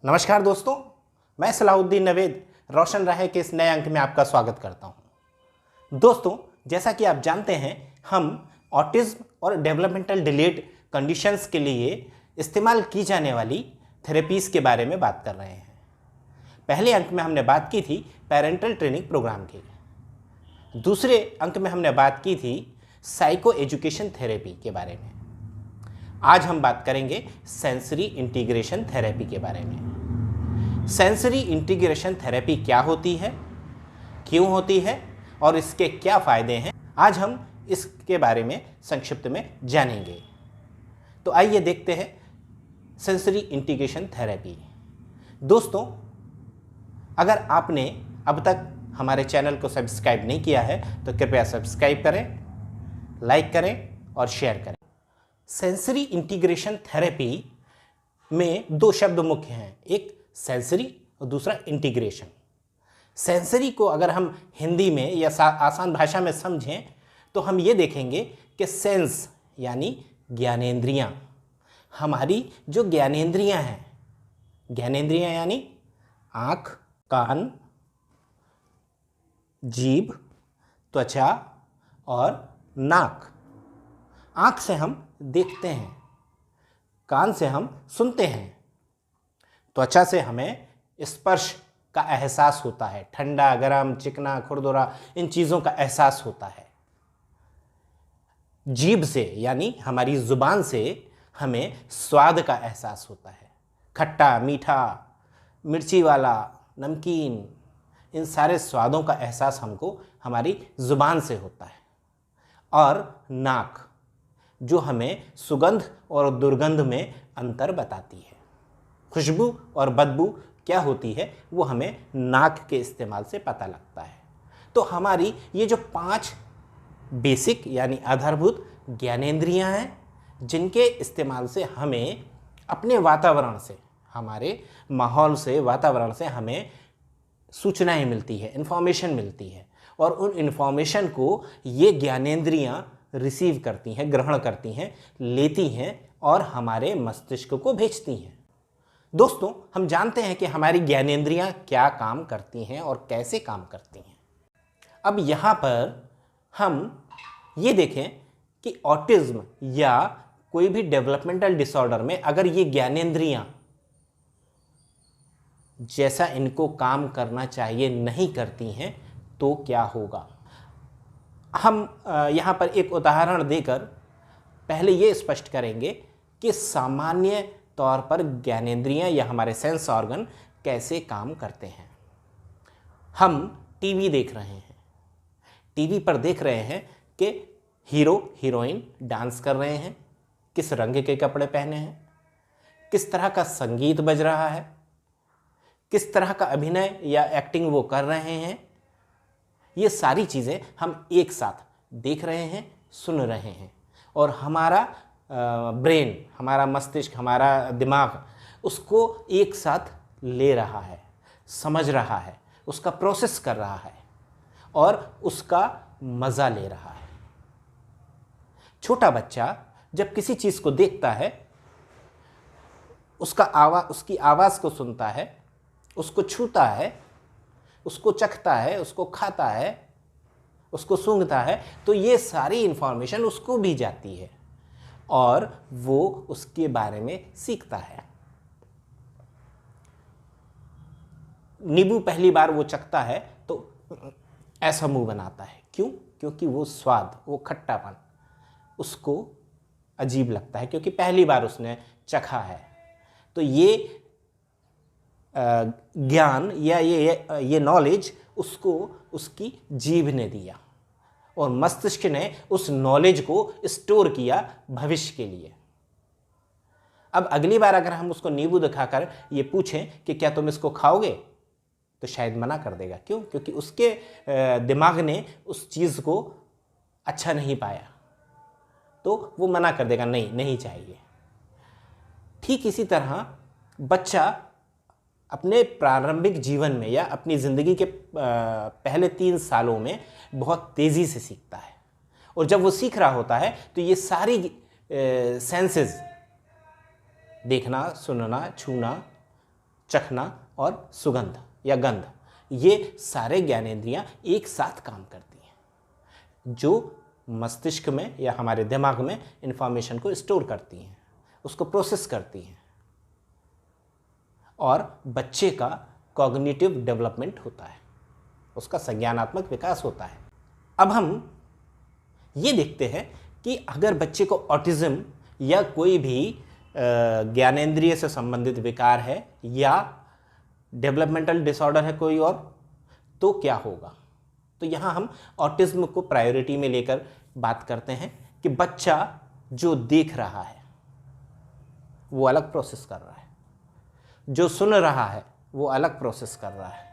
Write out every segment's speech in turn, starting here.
नमस्कार दोस्तों, मैं सलाहुद्दीन नवेद रोशन राहे के इस नए अंक में आपका स्वागत करता हूं। दोस्तों, जैसा कि आप जानते हैं, हम ऑटिज्म और डेवलपमेंटल डिलेड कंडीशंस के लिए इस्तेमाल की जाने वाली थेरेपीज़ के बारे में बात कर रहे हैं। पहले अंक में हमने बात की थी पेरेंटल ट्रेनिंग प्रोग्राम की। दूसरे अंक में हमने बात की थी साइको एजुकेशन थेरेपी के बारे में। आज हम बात करेंगे सेंसरी इंटीग्रेशन थेरेपी के बारे में। सेंसरी इंटीग्रेशन थेरेपी क्या होती है, क्यों होती है और इसके क्या फ़ायदे हैं, आज हम इसके बारे में संक्षिप्त में जानेंगे। तो आइए देखते हैं सेंसरी इंटीग्रेशन थेरेपी। दोस्तों, अगर आपने अब तक हमारे चैनल को सब्सक्राइब नहीं किया है तो कृपया सब्सक्राइब करें, लाइक करें और शेयर करें। सेंसरी इंटीग्रेशन थेरेपी में दो शब्द मुख्य हैं, एक सेंसरी और दूसरा इंटीग्रेशन। सेंसरी को अगर हम हिंदी में या आसान भाषा में समझें तो हम ये देखेंगे कि सेंस यानी ज्ञानेंद्रियां, हमारी जो ज्ञानेंद्रियां हैं, ज्ञानेंद्रियां यानी आँख, कान, जीभ, त्वचा और नाक। आँख से हम देखते हैं, कान से हम सुनते हैं, त्वचा से हमें स्पर्श का एहसास होता है, ठंडा, गरम, चिकना, खुरदुरा, इन चीज़ों का एहसास होता है। जीभ से यानी हमारी जुबान से हमें स्वाद का एहसास होता है, खट्टा, मीठा, मिर्ची वाला, नमकीन, इन सारे स्वादों का एहसास हमको हमारी जुबान से होता है। और नाक जो हमें सुगंध और दुर्गंध में अंतर बताती है। खुशबू और बदबू क्या होती है वो हमें नाक के इस्तेमाल से पता लगता है। तो हमारी ये जो 5 बेसिक यानी आधारभूत ज्ञानेंद्रियां हैं, जिनके इस्तेमाल से हमें अपने वातावरण से, हमारे माहौल से, वातावरण से हमें सूचनाएं मिलती है, इन्फॉर्मेशन मिलती है, और उन इन्फॉर्मेशन को ये ज्ञानेंद्रियां रिसीव करती हैं, ग्रहण करती हैं, लेती हैं और हमारे मस्तिष्क को भेजती हैं। दोस्तों, हम जानते हैं कि हमारी ज्ञानेंद्रियां क्या काम करती हैं और कैसे काम करती हैं। अब यहाँ पर हम ये देखें कि ऑटिज्म या कोई भी डेवलपमेंटल डिसऑर्डर में अगर ये ज्ञानेंद्रियां जैसा इनको काम करना चाहिए नहीं करती हैं तो क्या होगा। हम यहाँ पर एक उदाहरण देकर पहले ये स्पष्ट करेंगे कि सामान्य तौर पर ज्ञानेंद्रियां या हमारे सेंस ऑर्गन कैसे काम करते हैं। हम टीवी देख रहे हैं, टीवी पर देख रहे हैं कि हीरो हीरोइन डांस कर रहे हैं, किस रंग के कपड़े पहने हैं, किस तरह का संगीत बज रहा है, किस तरह का अभिनय या एक्टिंग वो कर रहे हैं। ये सारी चीज़ें हम एक साथ देख रहे हैं, सुन रहे हैं, और हमारा ब्रेन, हमारा मस्तिष्क, हमारा दिमाग उसको एक साथ ले रहा है, समझ रहा है, उसका प्रोसेस कर रहा है और उसका मज़ा ले रहा है। छोटा बच्चा जब किसी चीज़ को देखता है, उसकी आवाज़ को सुनता है, उसको छूता है, उसको चखता है, उसको खाता है, उसको सूंघता है, तो ये सारी इंफॉर्मेशन उसको भी जाती है और वो उसके बारे में सीखता है। नींबू पहली बार वो चखता है तो ऐसा मुंह बनाता है, क्यों? क्योंकि वो स्वाद, वो खट्टापन उसको अजीब लगता है, क्योंकि पहली बार उसने चखा है। तो ये ज्ञान या ये नॉलेज उसको उसकी जीभ ने दिया और मस्तिष्क ने उस नॉलेज को स्टोर किया भविष्य के लिए। अब अगली बार अगर हम उसको नींबू दिखाकर ये पूछें कि क्या तुम इसको खाओगे, तो शायद मना कर देगा। क्यों? क्योंकि उसके दिमाग ने उस चीज़ को अच्छा नहीं पाया, तो वो मना कर देगा, नहीं, नहीं चाहिए। ठीक इसी तरह बच्चा अपने प्रारंभिक जीवन में या अपनी ज़िंदगी के पहले 3 सालों में बहुत तेज़ी से सीखता है, और जब वो सीख रहा होता है तो ये सारी सेंसेस, देखना, सुनना, छूना, चखना और सुगंध या गंध, ये सारे ज्ञानेंद्रियां एक साथ काम करती हैं, जो मस्तिष्क में या हमारे दिमाग में इंफॉर्मेशन को स्टोर करती हैं, उसको प्रोसेस करती हैं, और बच्चे का कॉग्निटिव डेवलपमेंट होता है, उसका संज्ञानात्मक विकास होता है। अब हम ये देखते हैं कि अगर बच्चे को ऑटिज्म या कोई भी ज्ञानेंद्रिय से संबंधित विकार है या डेवलपमेंटल डिसऑर्डर है कोई और, तो क्या होगा। तो यहाँ हम ऑटिज्म को प्रायोरिटी में लेकर बात करते हैं कि बच्चा जो देख रहा है वो अलग प्रोसेस कर रहा है, जो सुन रहा है वो अलग प्रोसेस कर रहा है,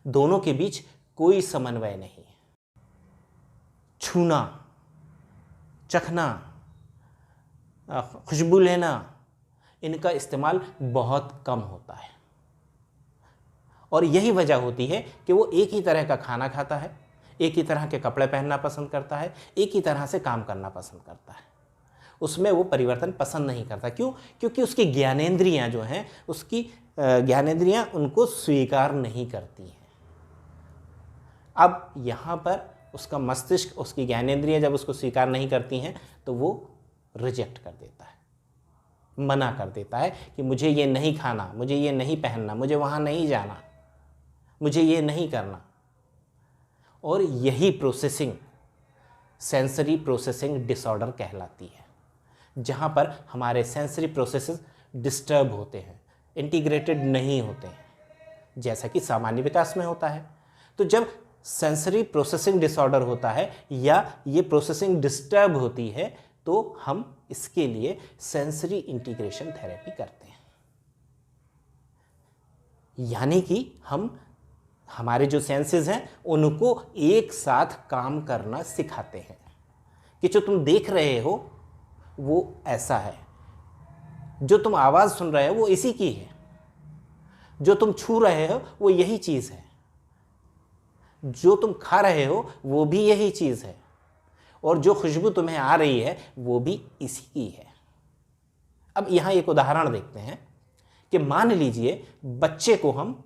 दोनों के बीच कोई समन्वय नहीं है। छूना, चखना, खुशबू लेना, इनका इस्तेमाल बहुत कम होता है, और यही वजह होती है कि वो एक ही तरह का खाना खाता है, एक ही तरह के कपड़े पहनना पसंद करता है, एक ही तरह से काम करना पसंद करता है, उसमें वो परिवर्तन पसंद नहीं करता। क्यों? क्योंकि उसकी ज्ञानेंद्रियां जो हैं, उसकी ज्ञानेंद्रियां उनको स्वीकार नहीं करती हैं। अब यहाँ पर उसका मस्तिष्क, उसकी ज्ञानेंद्रियां जब उसको स्वीकार नहीं करती हैं तो वो रिजेक्ट कर देता है, मना कर देता है कि मुझे ये नहीं खाना, मुझे ये नहीं पहनना, मुझे वहाँ नहीं जाना, मुझे ये नहीं करना। और यही प्रोसेसिंग सेंसरी प्रोसेसिंग डिसऑर्डर कहलाती है, जहाँ पर हमारे सेंसरी प्रोसेसेस डिस्टर्ब होते हैं, इंटीग्रेटेड नहीं होते हैं, जैसा कि सामान्य विकास में होता है। तो जब सेंसरी प्रोसेसिंग डिसऑर्डर होता है या ये प्रोसेसिंग डिस्टर्ब होती है तो हम इसके लिए सेंसरी इंटीग्रेशन थेरेपी करते हैं। यानी कि हम हमारे जो सेंसेस हैं उनको एक साथ काम करना सिखाते हैं कि जो तुम देख रहे हो वो ऐसा है, जो तुम आवाज़ सुन रहे हो वो इसी की है, जो तुम छू रहे हो वो यही चीज़ है, जो तुम खा रहे हो वो भी यही चीज़ है, और जो खुशबू तुम्हें आ रही है वो भी इसी की है। अब यहाँ एक उदाहरण देखते हैं कि मान लीजिए बच्चे को हम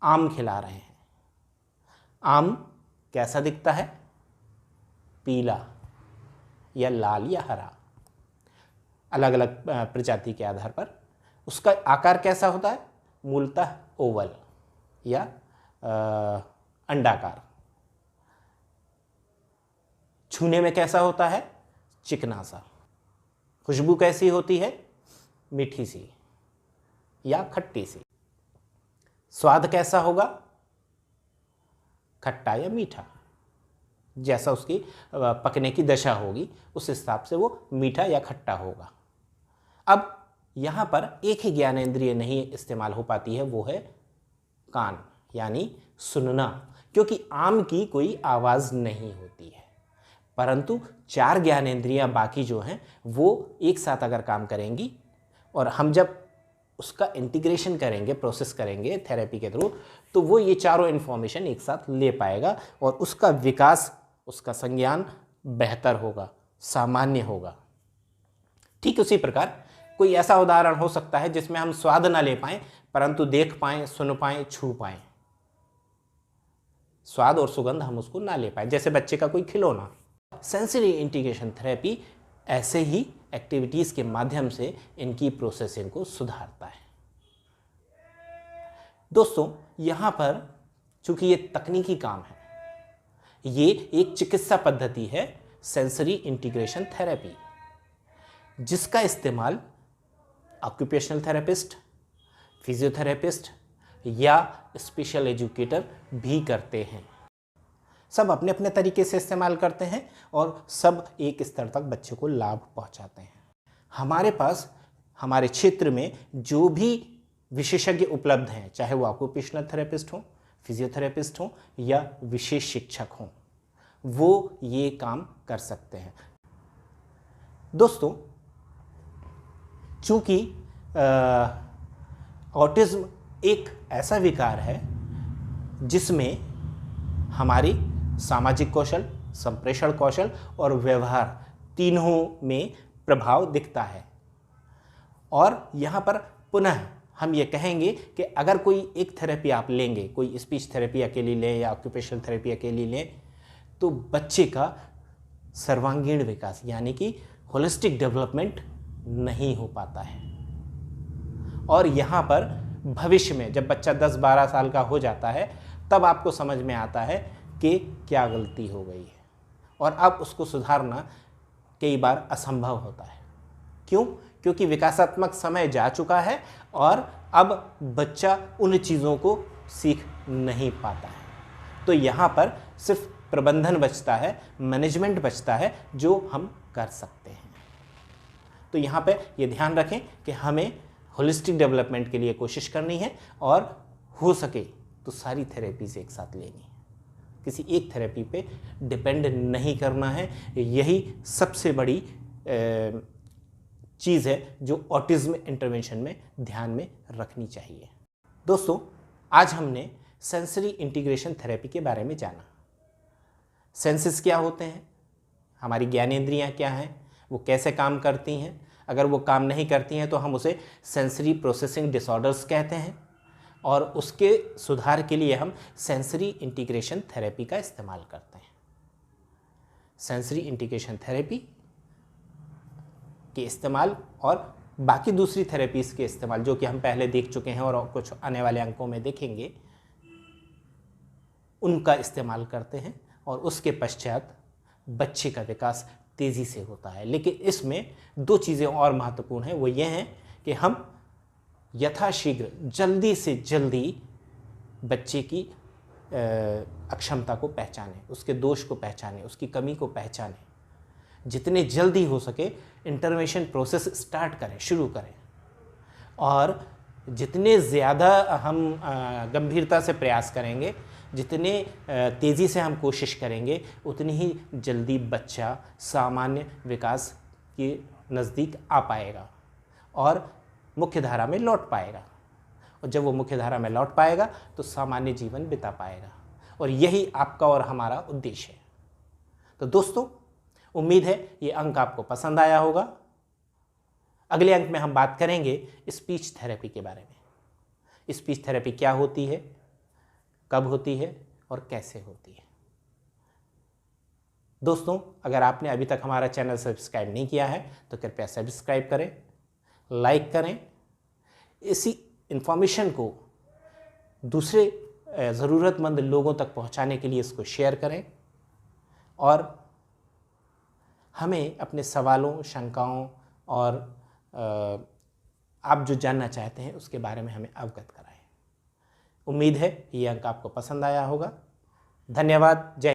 आम खिला रहे हैं। आम कैसा दिखता है? पीला या लाल या हरा, अलग अलग प्रजाति के आधार पर। उसका आकार कैसा होता है? मूलतः ओवल या अंडाकार। छूने में कैसा होता है? चिकना सा। खुशबू कैसी होती है? मीठी सी या खट्टी सी। स्वाद कैसा होगा? खट्टा या मीठा, जैसा उसकी पकने की दशा होगी उस हिसाब से वो मीठा या खट्टा होगा। अब यहाँ पर एक ही ज्ञानेंद्रिय नहीं इस्तेमाल हो पाती है, वो है कान, यानी सुनना, क्योंकि आम की कोई आवाज़ नहीं होती है, परंतु 4 ज्ञानेंद्रियाँ बाकी जो हैं वो एक साथ अगर काम करेंगी और हम जब उसका इंटीग्रेशन करेंगे, प्रोसेस करेंगे थेरेपी के थ्रू, तो वो ये चारों इन्फॉर्मेशन एक साथ ले पाएगा और उसका विकास, उसका संज्ञान बेहतर होगा, सामान्य होगा। ठीक उसी प्रकार कोई ऐसा उदाहरण हो सकता है जिसमें हम स्वाद ना ले पाएं परंतु देख पाएं, सुन पाएं, छू पाएं। स्वाद और सुगंध हम उसको ना ले पाएं, जैसे बच्चे का कोई खिलौना। सेंसरी इंटीग्रेशन थेरेपी ऐसे ही एक्टिविटीज़ के माध्यम से इनकी प्रोसेसिंग को सुधारता है। दोस्तों, यहाँ पर चूंकि ये तकनीकी काम है, ये एक चिकित्सा पद्धति है सेंसरी इंटीग्रेशन थेरेपी, जिसका इस्तेमाल ऑक्यूपेशनल थेरेपिस्ट, फिजियोथेरेपिस्ट या स्पेशल एजुकेटर भी करते हैं। सब अपने अपने तरीके से इस्तेमाल करते हैं और सब एक स्तर तक बच्चे को लाभ पहुंचाते हैं। हमारे पास हमारे क्षेत्र में जो भी विशेषज्ञ उपलब्ध हैं, चाहे वो ऑक्यूपेशनल थेरेपिस्ट हों, फिजियोथेरेपिस्ट हों या विशेष शिक्षक हों, वो ये काम कर सकते हैं। दोस्तों, चूँकि ऑटिज्म एक ऐसा विकार है जिसमें हमारी सामाजिक कौशल, संप्रेषण कौशल और व्यवहार तीनों में प्रभाव दिखता है, और यहाँ पर पुनः हम ये कहेंगे कि अगर कोई एक थेरेपी आप लेंगे, कोई स्पीच थेरेपी अकेली लें या ऑक्यूपेशनल थेरेपी अकेली लें, तो बच्चे का सर्वांगीण विकास यानी कि होलिस्टिक डेवलपमेंट नहीं हो पाता है। और यहाँ पर भविष्य में जब बच्चा 10-12 साल का हो जाता है तब आपको समझ में आता है कि क्या गलती हो गई है और अब उसको सुधारना कई बार असंभव होता है। क्यों? क्योंकि विकासात्मक समय जा चुका है और अब बच्चा उन चीज़ों को सीख नहीं पाता है। तो यहाँ पर सिर्फ प्रबंधन बचता है, मैनेजमेंट बचता है जो हम कर सकते हैं। तो यहाँ पे ये ध्यान रखें कि हमें होलिस्टिक डेवलपमेंट के लिए कोशिश करनी है और हो सके तो सारी थेरेपीज एक साथ लेनी है, किसी एक थेरेपी पे डिपेंड नहीं करना है। यही सबसे बड़ी चीज़ है जो ऑटिज्म इंटरवेंशन में ध्यान में रखनी चाहिए। दोस्तों, आज हमने सेंसरी इंटीग्रेशन थेरेपी के बारे में जाना। सेंसेस क्या होते हैं, हमारी ज्ञानेंद्रियाँ क्या हैं, वो कैसे काम करती हैं, अगर वो काम नहीं करती हैं तो हम उसे सेंसरी प्रोसेसिंग डिसऑर्डर्स कहते हैं और उसके सुधार के लिए हम सेंसरी इंटीग्रेशन थेरेपी का इस्तेमाल करते हैं। सेंसरी इंटीग्रेशन थेरेपी के इस्तेमाल और बाकी दूसरी थेरेपीज़ के इस्तेमाल जो कि हम पहले देख चुके हैं और कुछ आने वाले अंकों में देखेंगे, उनका इस्तेमाल करते हैं और उसके पश्चात बच्चे का विकास तेज़ी से होता है। लेकिन इसमें दो चीज़ें और महत्वपूर्ण हैं, वो ये हैं कि हम यथाशीघ्र जल्दी से जल्दी बच्चे की अक्षमता को पहचानें, उसके दोष को पहचानें, उसकी कमी को पहचानें। जितने जल्दी हो सके इंटरवेंशन प्रोसेस स्टार्ट करें, शुरू करें और जितने ज़्यादा हम गंभीरता से प्रयास करेंगे, जितने तेज़ी से हम कोशिश करेंगे, उतनी ही जल्दी बच्चा सामान्य विकास के नज़दीक आ पाएगा और मुख्य धारा में लौट पाएगा। और जब वो मुख्य धारा में लौट पाएगा तो सामान्य जीवन बिता पाएगा और यही आपका और हमारा उद्देश्य है। तो दोस्तों, उम्मीद है ये अंक आपको पसंद आया होगा। अगले अंक में हम बात करेंगे स्पीच थेरेपी के बारे में। स्पीच थेरेपी क्या होती है, कब होती है और कैसे होती है। दोस्तों, अगर आपने अभी तक हमारा चैनल सब्सक्राइब नहीं किया है तो कृपया सब्सक्राइब करें, लाइक करें, इसी इन्फॉर्मेशन को दूसरे ज़रूरतमंद लोगों तक पहुंचाने के लिए इसको शेयर करें और हमें अपने सवालों, शंकाओं और आप जो जानना चाहते हैं उसके बारे में हमें अवगत कराएं। उम्मीद है ये अंक आपको पसंद आया होगा। धन्यवाद। जय